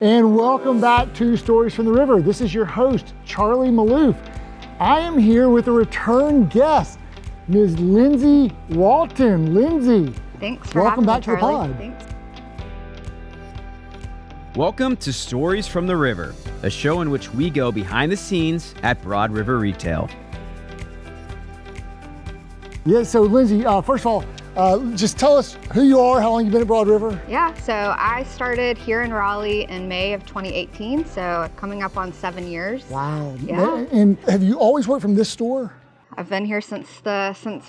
And welcome back to Stories from the River. This is your host, Charlie Malouf. I am here with a return guest, Ms. Lindsey Walton. Lindsey, thanks for welcome having back me, to the Charlie. pod. Thanks. Welcome to Stories from the River, a show in which we go behind the scenes at Broad River Retail. Yeah, so Lindsey, first of all, just tell us who you are, how long you've been at Broad River. Yeah, so I started here in Raleigh in May of 2018, so coming up on 7 years. Wow. Yeah. And have you always worked from this store? I've been here since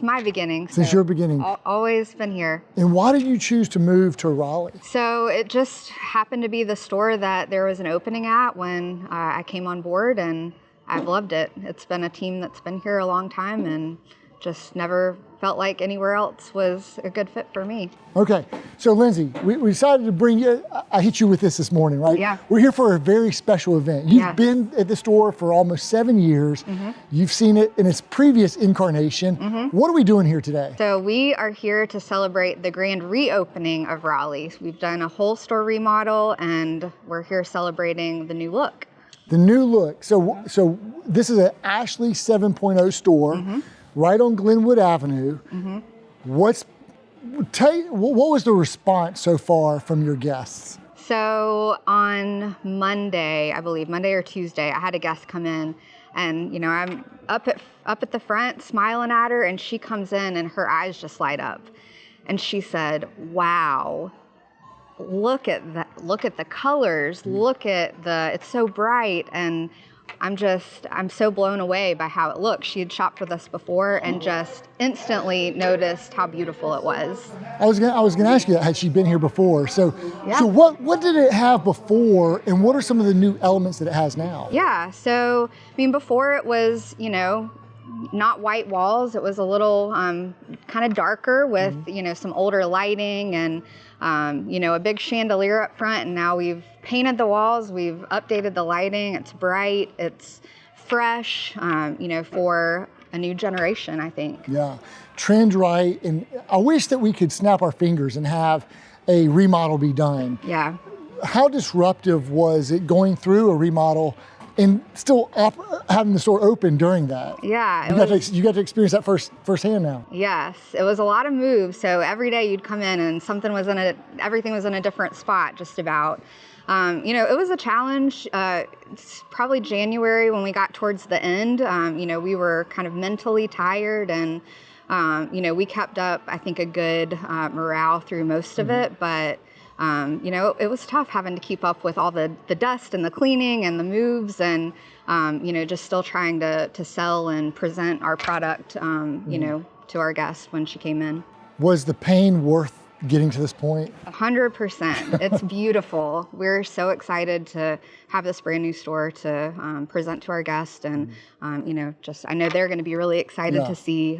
my beginning. Since your beginning. Always been here. And why did you choose to move to Raleigh? So it just happened to be the store that there was an opening at when I came on board, and I've loved it. It's been a team that's been here a long time and just never felt like anywhere else was a good fit for me. Okay, so Lindsey, we decided to bring you, I hit you with this morning, right? Yeah. We're here for a very special event. You've been at the store for almost 7 years. Mm-hmm. You've seen it in its previous incarnation. Mm-hmm. What are we doing here today? So we are here to celebrate the grand reopening of Raleigh. We've done a whole store remodel, and we're here celebrating the new look. The new look. So this is an Ashley 7.0 store. Mm-hmm. Right on Glenwood Avenue. Mm-hmm. What was the response so far from your guests? So on Monday, I believe, Monday or Tuesday, I had a guest come in, and I'm up at the front smiling at her, and she comes in and her eyes just light up. And she said, "Wow, look at the colors, it's so bright." And I'm so blown away by how it looks. She had shopped with us before and just instantly noticed how beautiful it was. I was gonna ask you that, had she been here before? So what did it have before, and what are some of the new elements that it has now? Yeah, so before it was, not white walls. It was a little kind of darker with, some older lighting and, a big chandelier up front. And now we've painted the walls. We've updated the lighting. It's bright. It's fresh, for a new generation, I think. Yeah, trend right. And I wish that we could snap our fingers and have a remodel be done. Yeah. How disruptive was it going through a remodel and still having the store open during that? Yeah. You got to experience that firsthand now. Yes, it was a lot of moves. So every day you'd come in and everything was in a different spot just about. It was a challenge. It's probably January when we got towards the end. We were kind of mentally tired, and we kept up, I think, a good morale through most of it, but it was tough having to keep up with all the dust and the cleaning and the moves and, just still trying to sell and present our product, to our guests when she came in. Was the pain worth getting to this point? 100%. It's beautiful. We're so excited to have this brand new store to present to our guests. And, I know they're going to be really excited to see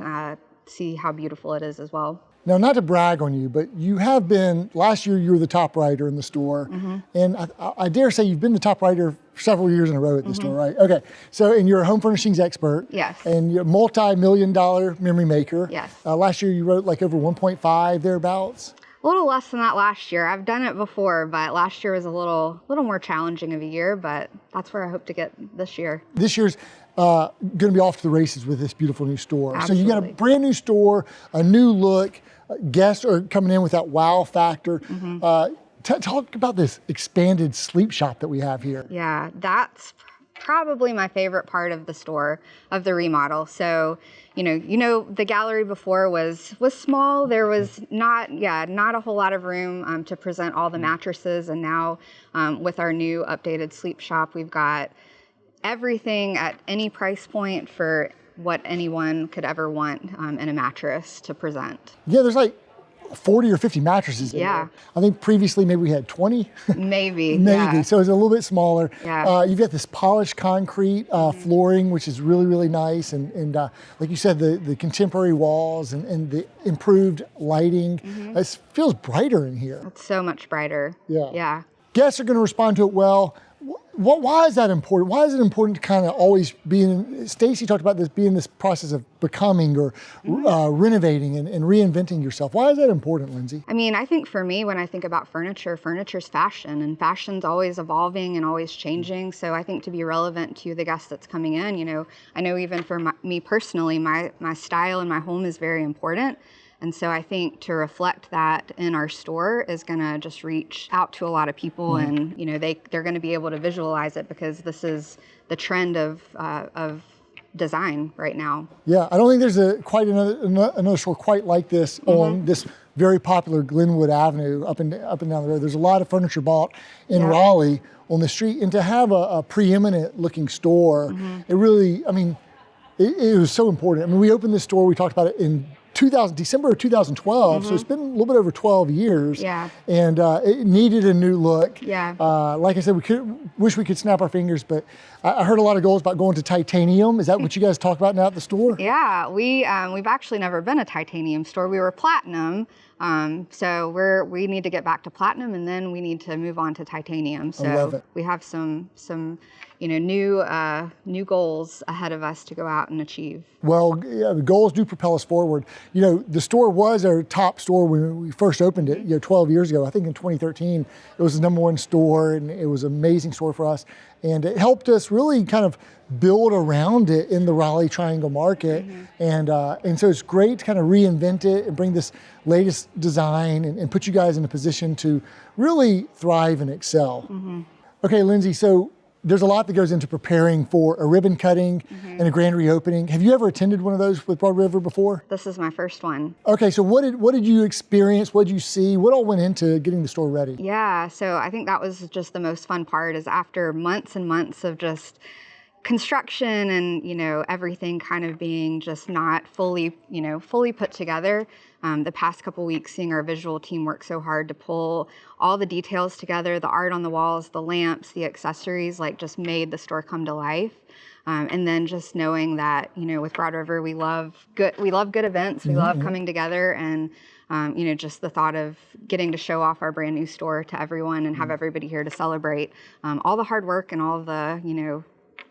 how beautiful it is as well. Now, not to brag on you, but you have been, last year you were the top writer in the store. Mm-hmm. And I dare say you've been the top writer several years in a row at the store, right? Okay, so, and you're a home furnishings expert. Yes. And you're a multi-million-dollar memory maker. Yes. Last year you wrote like over 1.5 thereabouts. A little less than that last year. I've done it before, but last year was a little more challenging of a year, but that's where I hope to get this year. This year's going to be off to the races with this beautiful new store. Absolutely. So you got a brand new store, a new look, guests are coming in with that wow factor. Mm-hmm. Talk about this expanded sleep shop that we have here. Yeah, that's probably my favorite part of the store, of the remodel. So, the gallery before was small. There was not a whole lot of room to present all the mattresses. And now with our new updated sleep shop, we've got everything at any price point for what anyone could ever want in a mattress to present. Yeah, there's like 40 or 50 mattresses in there. I think previously maybe we had 20. Maybe. Yeah. So it's a little bit smaller. Yeah. You've got this polished concrete flooring, which is really, really nice. And like you said, the contemporary walls and the improved lighting. Mm-hmm. It feels brighter in here. It's so much brighter. Yeah. Yeah. Guests are going to respond to it well. why is that important? Why is it important to kind of always be in, Stacy talked about this being this process of becoming or renovating and reinventing yourself. Why is that important, Lindsey? I mean, I think for me, when I think about furniture, furniture's fashion, and fashion's always evolving and always changing. So I think to be relevant to the guest that's coming in, you know, I know even for me personally, my style in my home is very important. And so I think to reflect that in our store is going to just reach out to a lot of people, and you know they're going to be able to visualize it because this is the trend of design right now. Yeah, I don't think there's quite another store quite like this on this very popular Glenwood Avenue up and down the road. There's a lot of furniture bought in Raleigh on the street, and to have a preeminent looking store, it really, I mean, it was so important. I mean, we opened this store, we talked about it in December of 2012, so it's been a little bit over 12 years. Yeah. And it needed a new look. Yeah. Like I said, wish we could snap our fingers, but I heard a lot of goals about going to titanium. Is that what you guys talk about now at the store? Yeah, we've actually never been a titanium store. We were platinum. So we need to get back to platinum, and then we need to move on to titanium. So I love it. We have some new goals ahead of us to go out and achieve. Well, yeah, the goals do propel us forward. You know, the store was our top store when we first opened it, 12 years ago. I think in 2013, it was the #1 store, and it was an amazing store for us. And it helped us really kind of build around it in the Raleigh Triangle market. And so it's great to kind of reinvent it and bring this latest design and put you guys in a position to really thrive and excel. Okay, Lindsey, so there's a lot that goes into preparing for a ribbon cutting and a grand reopening. Have you ever attended one of those with Broad River before? This is my first one. Okay, so what did you experience? What did you see? What all went into getting the store ready? Yeah, so I think that was just the most fun part, is after months and months of just construction and, you know, everything kind of being just not fully put together. The past couple weeks, seeing our visual team work so hard to pull all the details together, the art on the walls, the lamps, the accessories, like just made the store come to life. And then just knowing that, you know, with Broad River, we love good events. We love coming together, and you know, just the thought of getting to show off our brand new store to everyone and have everybody here to celebrate all the hard work and all the, you know,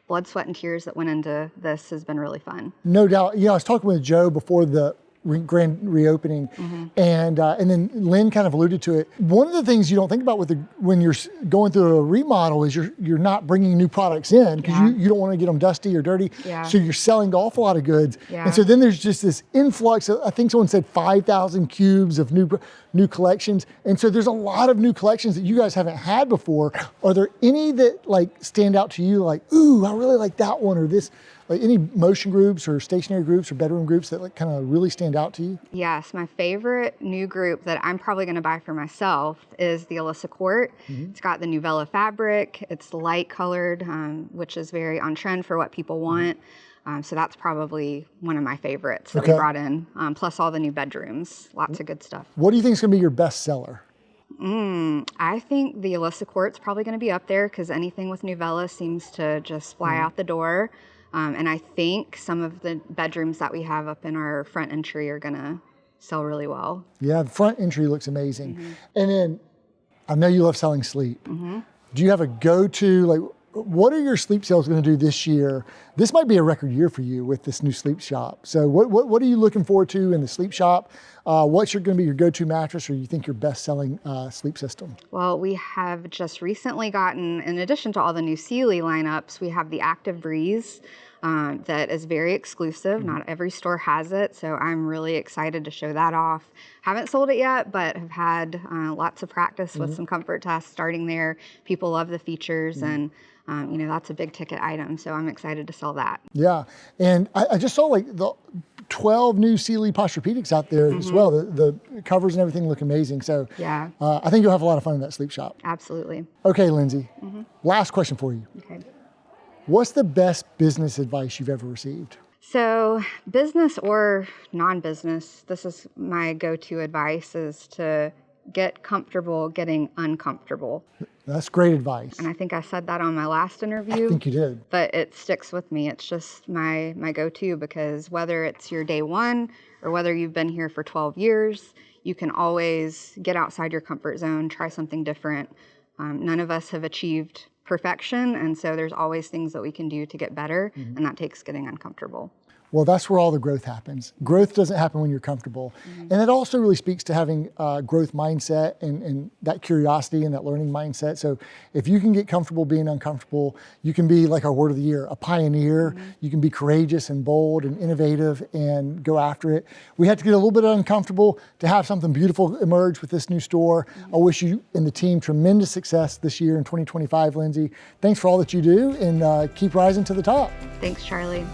blood, sweat, and tears that went into this has been really fun. No doubt. You know, I was talking with Joe before the grand reopening, and then Lynn kind of alluded to it. One of the things you don't think about when you're going through a remodel is you're not bringing new products in because you don't want to get them dusty or dirty. Yeah. So you're selling an awful lot of goods, and so then there's just this influx. I think someone said 5,000 cubes of new collections, and so there's a lot of new collections that you guys haven't had before. Are there any that like stand out to you? Like, ooh, I really like that one, or this. Like any motion groups or stationary groups or bedroom groups that like kind of really stand out to you? Yes, my favorite new group that I'm probably going to buy for myself is the Alyssa Court. It's got the Novella fabric. It's light colored, which is very on trend for what people want. So that's probably one of my favorites that we brought in, plus all the new bedrooms. Lots of good stuff. What do you think is going to be your best seller? I think the Alyssa Court's probably going to be up there because anything with Novella seems to just fly out the door. And I think some of the bedrooms that we have up in our front entry are gonna sell really well. Yeah, the front entry looks amazing. And then I know you love selling sleep. Do you have a go-to, like what are your sleep sales gonna do this year? This might be a record year for you with this new sleep shop. So what are you looking forward to in the sleep shop? What's gonna be your go-to mattress, or you think your best-selling sleep system? Well, we have just recently gotten, in addition to all the new Sealy lineups, we have the Active Breeze that is very exclusive. Not every store has it, so I'm really excited to show that off. Haven't sold it yet, but have had lots of practice with some comfort tests starting there. People love the features, and you know, that's a big ticket item, so I'm excited to sell that. Yeah, and I just saw like the 12 new Sealy Posturepedics out there as well. The covers and everything look amazing. So yeah, I think you'll have a lot of fun in that sleep shop. Absolutely. Okay, Lindsey, last question for you. Okay. What's the best business advice you've ever received? So business or non-business, this is my go-to advice, is to get comfortable getting uncomfortable. That's great advice. And I think I said that on my last interview. I think you did. But it sticks with me. It's just my go-to, because whether it's your day one or whether you've been here for 12 years, you can always get outside your comfort zone, try something different. None of us have achieved perfection, and so there's always things that we can do to get better, and that takes getting uncomfortable. Well, that's where all the growth happens. Growth doesn't happen when you're comfortable. And it also really speaks to having a growth mindset and that curiosity and that learning mindset. So if you can get comfortable being uncomfortable, you can be, like our word of the year, a pioneer. You can be courageous and bold and innovative and go after it. We had to get a little bit uncomfortable to have something beautiful emerge with this new store. I wish you and the team tremendous success this year in 2025, Lindsey. Thanks for all that you do, and keep rising to the top. Thanks, Charlie.